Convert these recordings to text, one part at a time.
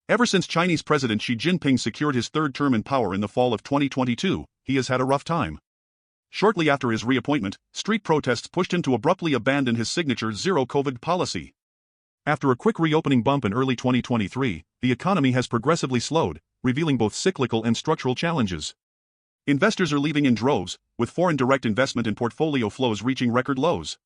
Ever since Chinese President Xi Jinping secured his third term in power in the fall of 2022, he has had a rough time. Shortly after his reappointment, street protests pushed him to abruptly abandon his signature zero-COVID policy. After a quick reopening bump in early 2023, the economy has progressively slowed, revealing both cyclical and structural challenges. Investors are leaving in droves, with foreign direct investment and portfolio flows reaching record lows.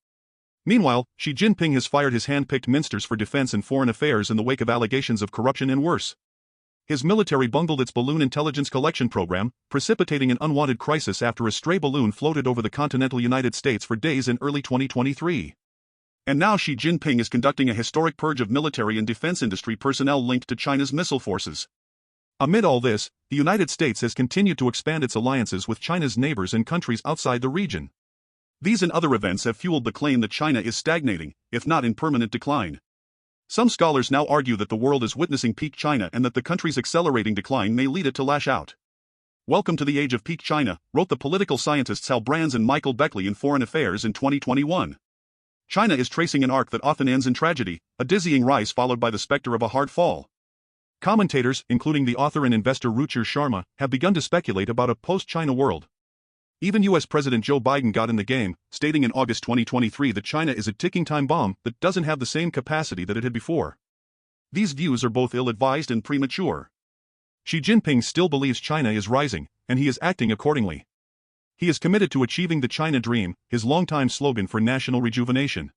Meanwhile, Xi Jinping has fired his hand-picked ministers for defense and foreign affairs in the wake of allegations of corruption and worse. His military bungled its balloon intelligence collection program, precipitating an unwanted crisis after a stray balloon floated over the continental United States for days in early 2023. And now Xi Jinping is conducting a historic purge of military and defense industry personnel linked to China's missile forces. Amid all this, the United States has continued to expand its alliances with China's neighbors and countries outside the region. These and other events have fueled the claim that China is stagnating, if not in permanent decline. Some scholars now argue that the world is witnessing peak China and that the country's accelerating decline may lead it to lash out. Welcome to the age of peak China, wrote the political scientists Hal Brands and Michael Beckley in Foreign Affairs in 2021. China is tracing an arc that often ends in tragedy, a dizzying rise followed by the specter of a hard fall. Commentators, including the author and investor Ruchir Sharma, have begun to speculate about a post-China world. Even U.S. President Joe Biden got in the game, stating in August 2023 that China is a ticking time bomb that doesn't have the same capacity that it had before. These views are both ill-advised and premature. Xi Jinping still believes China is rising, and he is acting accordingly. He is committed to achieving the China Dream, his longtime slogan for national rejuvenation.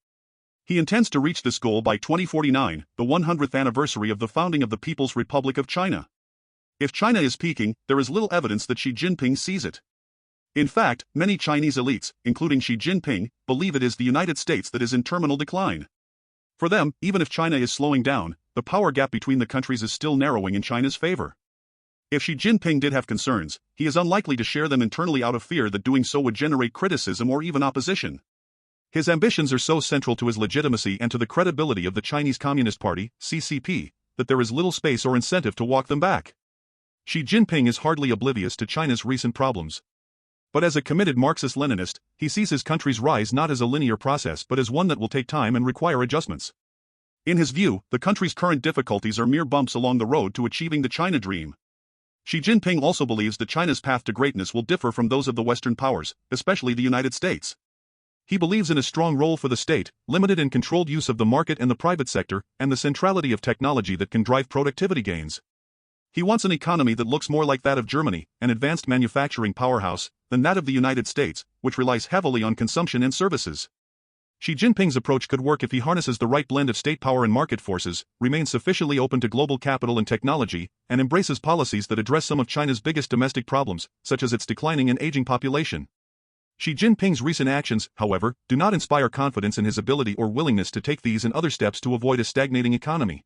He intends to reach this goal by 2049, the 100th anniversary of the founding of the People's Republic of China. If China is peaking, there is little evidence that Xi Jinping sees it. In fact, many Chinese elites, including Xi Jinping, believe it is the United States that is in terminal decline. For them, even if China is slowing down, the power gap between the countries is still narrowing in China's favor. If Xi Jinping did have concerns, he is unlikely to share them internally out of fear that doing so would generate criticism or even opposition. His ambitions are so central to his legitimacy and to the credibility of the Chinese Communist Party, CCP, that there is little space or incentive to walk them back. Xi Jinping is hardly oblivious to China's recent problems. But as a committed Marxist-Leninist, he sees his country's rise not as a linear process but as one that will take time and require adjustments. In his view, the country's current difficulties are mere bumps along the road to achieving the China Dream. Xi Jinping also believes that China's path to greatness will differ from those of the Western powers, especially the United States. He believes in a strong role for the state, limited and controlled use of the market and the private sector, and the centrality of technology that can drive productivity gains. He wants an economy that looks more like that of Germany, an advanced manufacturing powerhouse, than that of the United States, which relies heavily on consumption and services. Xi Jinping's approach could work if he harnesses the right blend of state power and market forces, remains sufficiently open to global capital and technology, and embraces policies that address some of China's biggest domestic problems, such as its declining and aging population. Xi Jinping's recent actions, however, do not inspire confidence in his ability or willingness to take these and other steps to avoid a stagnating economy.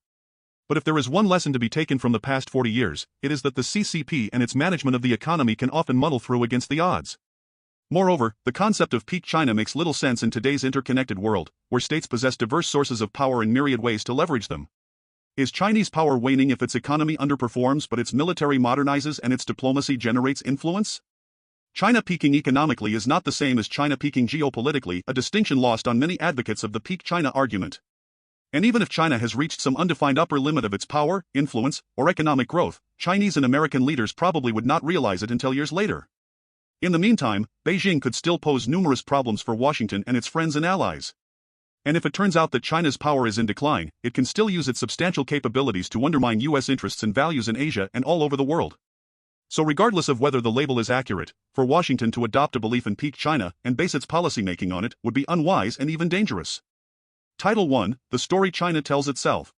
But if there is one lesson to be taken from the past 40 years, it is that the CCP and its management of the economy can often muddle through against the odds. Moreover, the concept of peak China makes little sense in today's interconnected world, where states possess diverse sources of power and myriad ways to leverage them. Is Chinese power waning if its economy underperforms but its military modernizes and its diplomacy generates influence? China peaking economically is not the same as China peaking geopolitically, a distinction lost on many advocates of the peak China argument. And even if China has reached some undefined upper limit of its power, influence, or economic growth, Chinese and American leaders probably would not realize it until years later. In the meantime, Beijing could still pose numerous problems for Washington and its friends and allies. And if it turns out that China's power is in decline, it can still use its substantial capabilities to undermine U.S. interests and values in Asia and all over the world. So regardless of whether the label is accurate, for Washington to adopt a belief in peak China and base its policymaking on it would be unwise and even dangerous. Title 1, The Story China Tells Itself.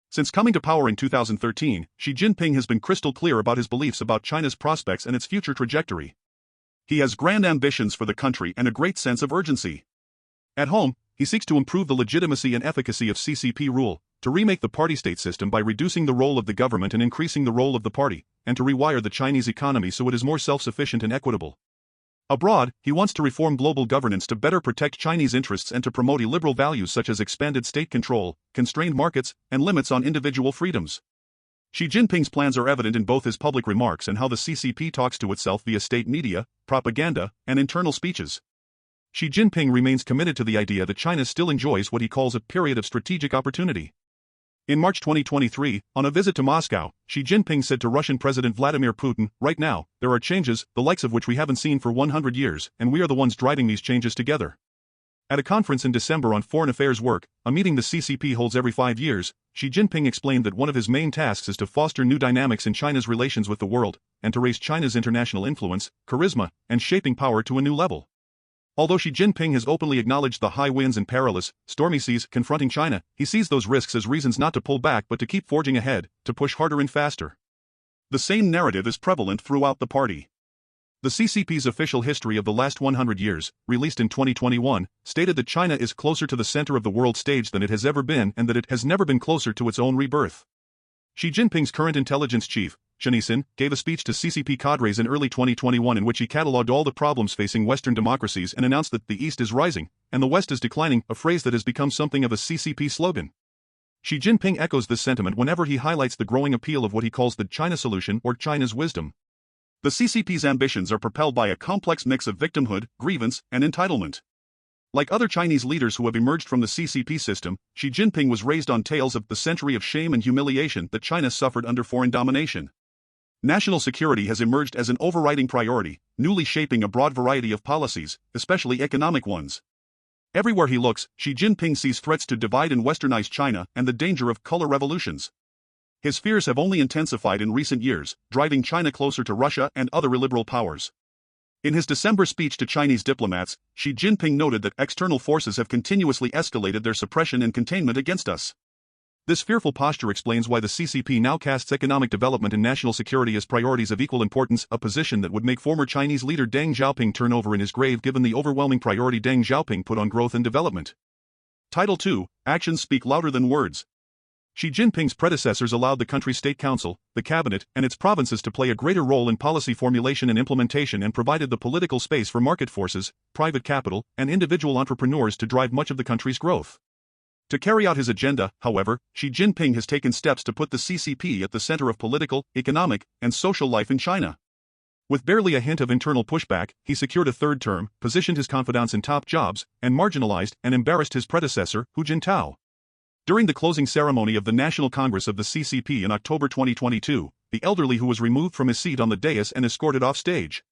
Since coming to power in 2013, Xi Jinping has been crystal clear about his beliefs about China's prospects and its future trajectory. He has grand ambitions for the country and a great sense of urgency. At home, he seeks to improve the legitimacy and efficacy of CCP rule, to remake the party-state system by reducing the role of the government and increasing the role of the party, and to rewire the Chinese economy so it is more self-sufficient and equitable. Abroad, he wants to reform global governance to better protect Chinese interests and to promote illiberal values such as expanded state control, constrained markets, and limits on individual freedoms. Xi Jinping's plans are evident in both his public remarks and how the CCP talks to itself via state media, propaganda, and internal speeches. Xi Jinping remains committed to the idea that China still enjoys what he calls a period of strategic opportunity. In March 2023, on a visit to Moscow, Xi Jinping said to Russian President Vladimir Putin, "Right now, there are changes, the likes of which we haven't seen for 100 years, and we are the ones driving these changes together." At a conference in December on foreign affairs work, a meeting the CCP holds every 5 years, Xi Jinping explained that one of his main tasks is to foster new dynamics in China's relations with the world, and to raise China's international influence, charisma, and shaping power to a new level. Although Xi Jinping has openly acknowledged the high winds and perilous, stormy seas confronting China, he sees those risks as reasons not to pull back but to keep forging ahead, to push harder and faster. The same narrative is prevalent throughout the party. The CCP's official history of the last 100 years, released in 2021, stated that China is closer to the center of the world stage than it has ever been and that it has never been closer to its own rebirth. Xi Jinping's current intelligence chief, Chen Yixin, gave a speech to CCP cadres in early 2021 in which he catalogued all the problems facing Western democracies and announced that the East is rising, and the West is declining, a phrase that has become something of a CCP slogan. Xi Jinping echoes this sentiment whenever he highlights the growing appeal of what he calls the China solution or China's wisdom. The CCP's ambitions are propelled by a complex mix of victimhood, grievance, and entitlement. Like other Chinese leaders who have emerged from the CCP system, Xi Jinping was raised on tales of the century of shame and humiliation that China suffered under foreign domination. National security has emerged as an overriding priority, newly shaping a broad variety of policies, especially economic ones. Everywhere he looks, Xi Jinping sees threats to divide and westernize China and the danger of color revolutions. His fears have only intensified in recent years, driving China closer to Russia and other illiberal powers. In his December speech to Chinese diplomats, Xi Jinping noted that external forces have continuously escalated their suppression and containment against us. This fearful posture explains why the CCP now casts economic development and national security as priorities of equal importance, a position that would make former Chinese leader Deng Xiaoping turn over in his grave given the overwhelming priority Deng Xiaoping put on growth and development. Title 2, Actions Speak Louder Than Words. Xi Jinping's predecessors allowed the country's state council, the cabinet, and its provinces to play a greater role in policy formulation and implementation and provided the political space for market forces, private capital, and individual entrepreneurs to drive much of the country's growth. To carry out his agenda, however, Xi Jinping has taken steps to put the CCP at the center of political, economic, and social life in China. With barely a hint of internal pushback, he secured a third term, positioned his confidants in top jobs, and marginalized and embarrassed his predecessor, Hu Jintao. During the closing ceremony of the National Congress of the CCP in October 2022, the elderly Hu was removed from his seat on the dais and escorted off stage.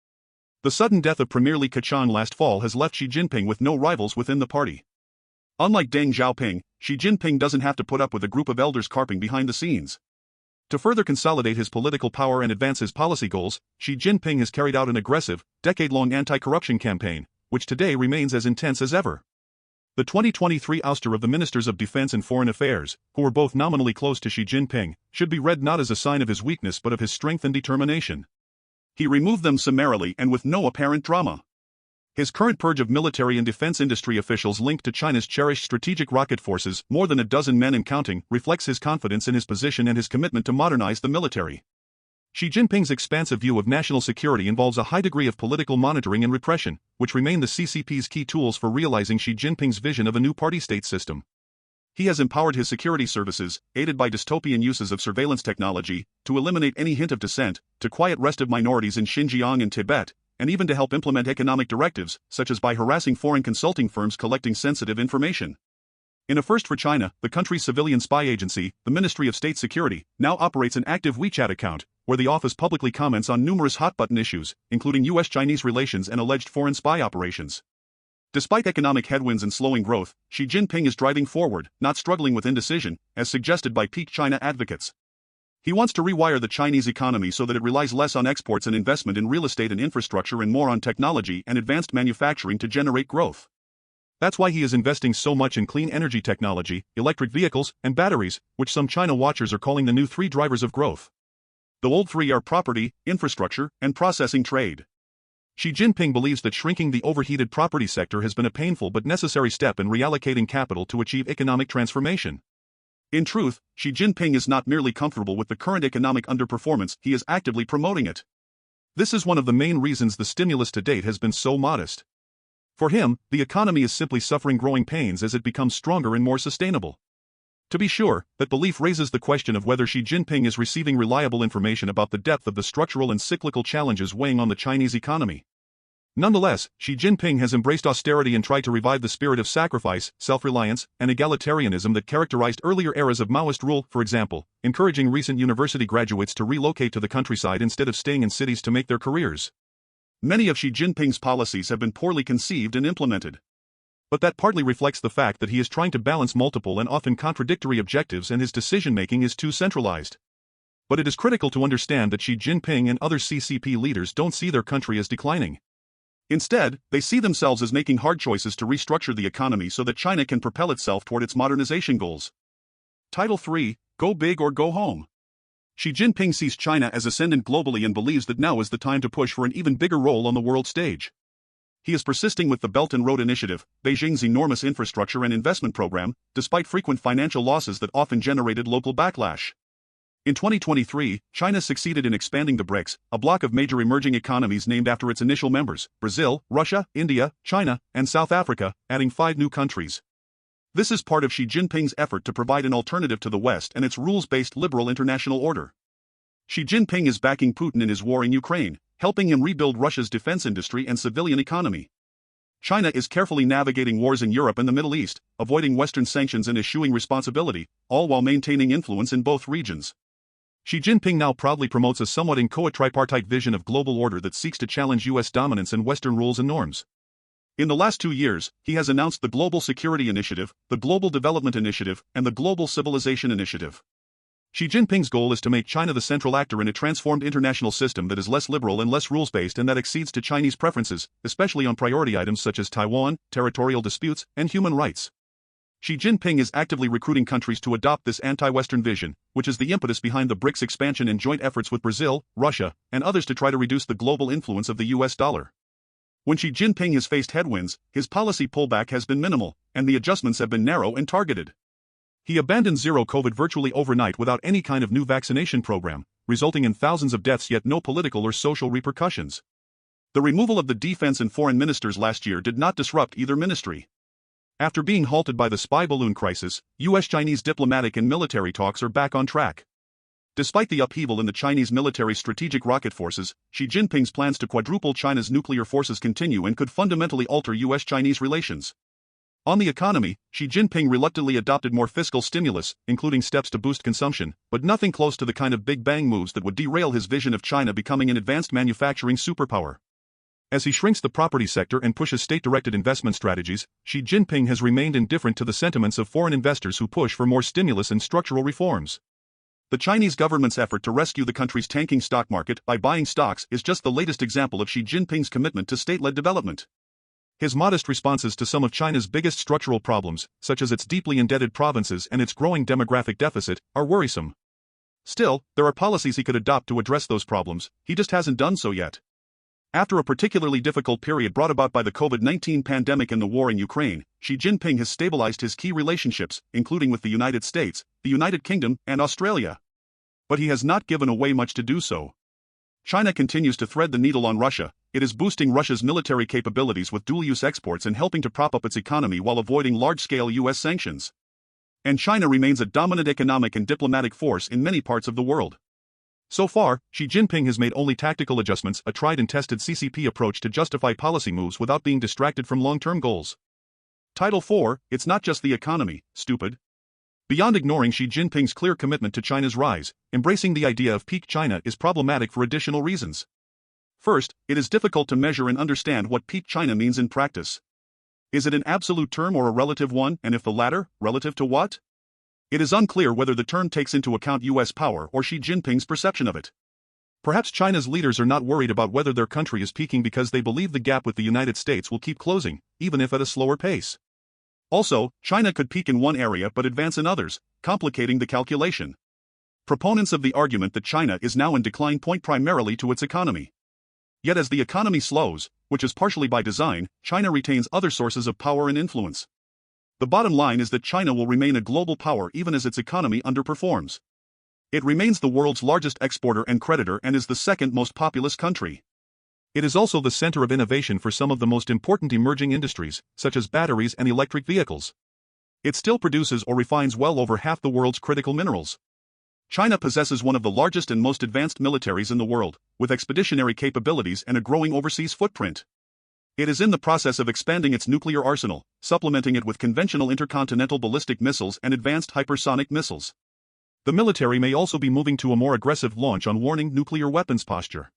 The sudden death of Premier Li Keqiang last fall has left Xi Jinping with no rivals within the party. Unlike Deng Xiaoping, Xi Jinping doesn't have to put up with a group of elders carping behind the scenes. To further consolidate his political power and advance his policy goals, Xi Jinping has carried out an aggressive, decade-long anti-corruption campaign, which today remains as intense as ever. The 2023 ouster of the Ministers of Defense and Foreign Affairs, who were both nominally close to Xi Jinping, should be read not as a sign of his weakness but of his strength and determination. He removed them summarily and with no apparent drama. His current purge of military and defense industry officials linked to China's cherished strategic rocket forces, more than a dozen men and counting, reflects his confidence in his position and his commitment to modernize the military. Xi Jinping's expansive view of national security involves a high degree of political monitoring and repression, which remain the CCP's key tools for realizing Xi Jinping's vision of a new party-state system. He has empowered his security services, aided by dystopian uses of surveillance technology, to eliminate any hint of dissent, to quiet restive minorities in Xinjiang and Tibet, and even to help implement economic directives, such as by harassing foreign consulting firms collecting sensitive information. In a first for China, the country's civilian spy agency, the Ministry of State Security, now operates an active WeChat account, where the office publicly comments on numerous hot-button issues, including U.S.-Chinese relations and alleged foreign spy operations. Despite economic headwinds and slowing growth, Xi Jinping is driving forward, not struggling with indecision, as suggested by peak China advocates. He wants to rewire the Chinese economy so that it relies less on exports and investment in real estate and infrastructure and more on technology and advanced manufacturing to generate growth. That's why he is investing so much in clean energy technology, electric vehicles, and batteries, which some China watchers are calling the new three drivers of growth. The old three are property, infrastructure, and processing trade. Xi Jinping believes that shrinking the overheated property sector has been a painful but necessary step in reallocating capital to achieve economic transformation. In truth, Xi Jinping is not merely comfortable with the current economic underperformance, he is actively promoting it. This is one of the main reasons the stimulus to date has been so modest. For him, the economy is simply suffering growing pains as it becomes stronger and more sustainable. To be sure, that belief raises the question of whether Xi Jinping is receiving reliable information about the depth of the structural and cyclical challenges weighing on the Chinese economy. Nonetheless, Xi Jinping has embraced austerity and tried to revive the spirit of sacrifice, self-reliance, and egalitarianism that characterized earlier eras of Maoist rule, for example, encouraging recent university graduates to relocate to the countryside instead of staying in cities to make their careers. Many of Xi Jinping's policies have been poorly conceived and implemented. But that partly reflects the fact that he is trying to balance multiple and often contradictory objectives and his decision-making is too centralized. But it is critical to understand that Xi Jinping and other CCP leaders don't see their country as declining. Instead, they see themselves as making hard choices to restructure the economy so that China can propel itself toward its modernization goals. Title 3, Go Big or Go Home. Xi Jinping sees China as ascendant globally and believes that now is the time to push for an even bigger role on the world stage. He is persisting with the Belt and Road Initiative, Beijing's enormous infrastructure and investment program, despite frequent financial losses that often generated local backlash. In 2023, China succeeded in expanding the BRICS, a bloc of major emerging economies named after its initial members, Brazil, Russia, India, China, and South Africa, adding 5 new countries. This is part of Xi Jinping's effort to provide an alternative to the West and its rules-based liberal international order. Xi Jinping is backing Putin in his war in Ukraine, helping him rebuild Russia's defense industry and civilian economy. China is carefully navigating wars in Europe and the Middle East, avoiding Western sanctions and eschewing responsibility, all while maintaining influence in both regions. Xi Jinping now proudly promotes a somewhat inchoate tripartite vision of global order that seeks to challenge U.S. dominance and Western rules and norms. In the last 2 years, he has announced the Global Security Initiative, the Global Development Initiative, and the Global Civilization Initiative. Xi Jinping's goal is to make China the central actor in a transformed international system that is less liberal and less rules-based and that accedes to Chinese preferences, especially on priority items such as Taiwan, territorial disputes, and human rights. Xi Jinping is actively recruiting countries to adopt this anti-Western vision, which is the impetus behind the BRICS expansion and joint efforts with Brazil, Russia, and others to try to reduce the global influence of the US dollar. When Xi Jinping has faced headwinds, his policy pullback has been minimal, and the adjustments have been narrow and targeted. He abandoned zero COVID virtually overnight without any kind of new vaccination program, resulting in thousands of deaths yet no political or social repercussions. The removal of the defense and foreign ministers last year did not disrupt either ministry. After being halted by the spy balloon crisis, US-Chinese diplomatic and military talks are back on track. Despite the upheaval in the Chinese military strategic rocket forces, Xi Jinping's plans to quadruple China's nuclear forces continue and could fundamentally alter US-Chinese relations. On the economy, Xi Jinping reluctantly adopted more fiscal stimulus, including steps to boost consumption, but nothing close to the kind of big bang moves that would derail his vision of China becoming an advanced manufacturing superpower. As he shrinks the property sector and pushes state-directed investment strategies, Xi Jinping has remained indifferent to the sentiments of foreign investors who push for more stimulus and structural reforms. The Chinese government's effort to rescue the country's tanking stock market by buying stocks is just the latest example of Xi Jinping's commitment to state-led development. His modest responses to some of China's biggest structural problems, such as its deeply indebted provinces and its growing demographic deficit, are worrisome. Still, there are policies he could adopt to address those problems, he just hasn't done so yet. After a particularly difficult period brought about by the COVID-19 pandemic and the war in Ukraine, Xi Jinping has stabilized his key relationships, including with the United States, the United Kingdom, and Australia. But he has not given away much to do so. China continues to thread the needle on Russia. It is boosting Russia's military capabilities with dual-use exports and helping to prop up its economy while avoiding large-scale US sanctions. And China remains a dominant economic and diplomatic force in many parts of the world. So far, Xi Jinping has made only tactical adjustments, a tried and tested CCP approach to justify policy moves without being distracted from long-term goals. Title 4, It's not just the economy, stupid. Beyond ignoring Xi Jinping's clear commitment to China's rise, embracing the idea of peak China is problematic for additional reasons. First, it is difficult to measure and understand what peak China means in practice. Is it an absolute term or a relative one, and if the latter, relative to what? It is unclear whether the term takes into account US power or Xi Jinping's perception of it. Perhaps China's leaders are not worried about whether their country is peaking because they believe the gap with the United States will keep closing, even if at a slower pace. Also, China could peak in one area but advance in others, complicating the calculation. Proponents of the argument that China is now in decline point primarily to its economy. Yet as the economy slows, which is partially by design, China retains other sources of power and influence. The bottom line is that China will remain a global power even as its economy underperforms. It remains the world's largest exporter and creditor and is the second most populous country. It is also the center of innovation for some of the most important emerging industries, such as batteries and electric vehicles. It still produces or refines well over half the world's critical minerals. China possesses one of the largest and most advanced militaries in the world, with expeditionary capabilities and a growing overseas footprint. It is in the process of expanding its nuclear arsenal, supplementing it with conventional intercontinental ballistic missiles and advanced hypersonic missiles. The military may also be moving to a more aggressive launch on warning nuclear weapons posture.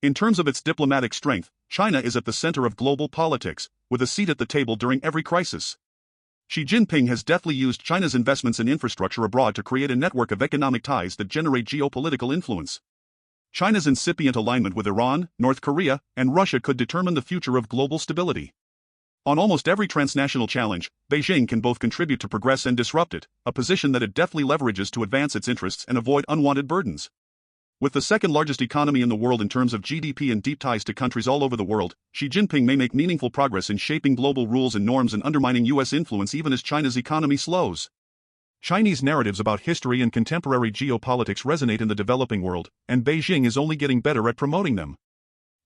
In terms of its diplomatic strength, China is at the center of global politics, with a seat at the table during every crisis. Xi Jinping has deftly used China's investments in infrastructure abroad to create a network of economic ties that generate geopolitical influence. China's incipient alignment with Iran, North Korea, and Russia could determine the future of global stability. On almost every transnational challenge, Beijing can both contribute to progress and disrupt it, a position that it deftly leverages to advance its interests and avoid unwanted burdens. With the second largest economy in the world in terms of GDP and deep ties to countries all over the world, Xi Jinping may make meaningful progress in shaping global rules and norms and undermining U.S. influence even as China's economy slows. Chinese narratives about history and contemporary geopolitics resonate in the developing world, and Beijing is only getting better at promoting them.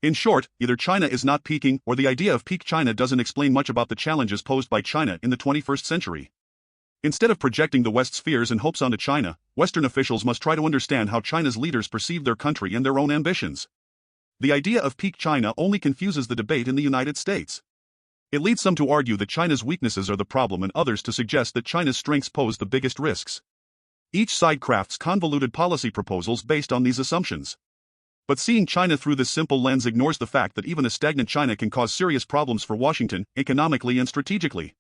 In short, either China is not peaking or the idea of peak China doesn't explain much about the challenges posed by China in the 21st century. Instead of projecting the West's fears and hopes onto China, Western officials must try to understand how China's leaders perceive their country and their own ambitions. The idea of peak China only confuses the debate in the United States. It leads some to argue that China's weaknesses are the problem and others to suggest that China's strengths pose the biggest risks. Each side crafts convoluted policy proposals based on these assumptions. But seeing China through this simple lens ignores the fact that even a stagnant China can cause serious problems for Washington, economically and strategically.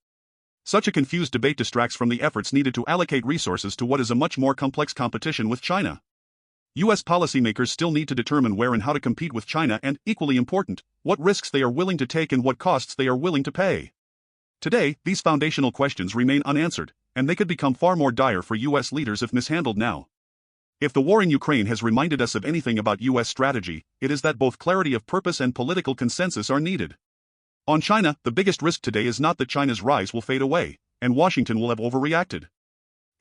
Such a confused debate distracts from the efforts needed to allocate resources to what is a much more complex competition with China. U.S. policymakers still need to determine where and how to compete with China and, equally important, what risks they are willing to take and what costs they are willing to pay. Today, these foundational questions remain unanswered, and they could become far more dire for U.S. leaders if mishandled now. If the war in Ukraine has reminded us of anything about U.S. strategy, it is that both clarity of purpose and political consensus are needed. On China, the biggest risk today is not that China's rise will fade away, and Washington will have overreacted.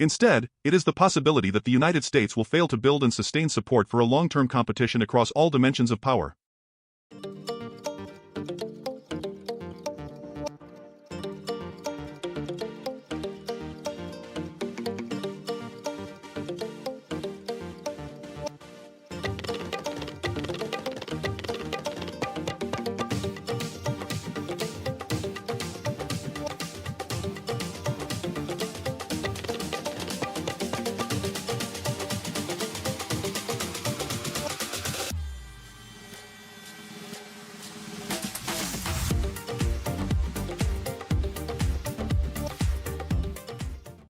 Instead, it is the possibility that the United States will fail to build and sustain support for a long-term competition across all dimensions of power.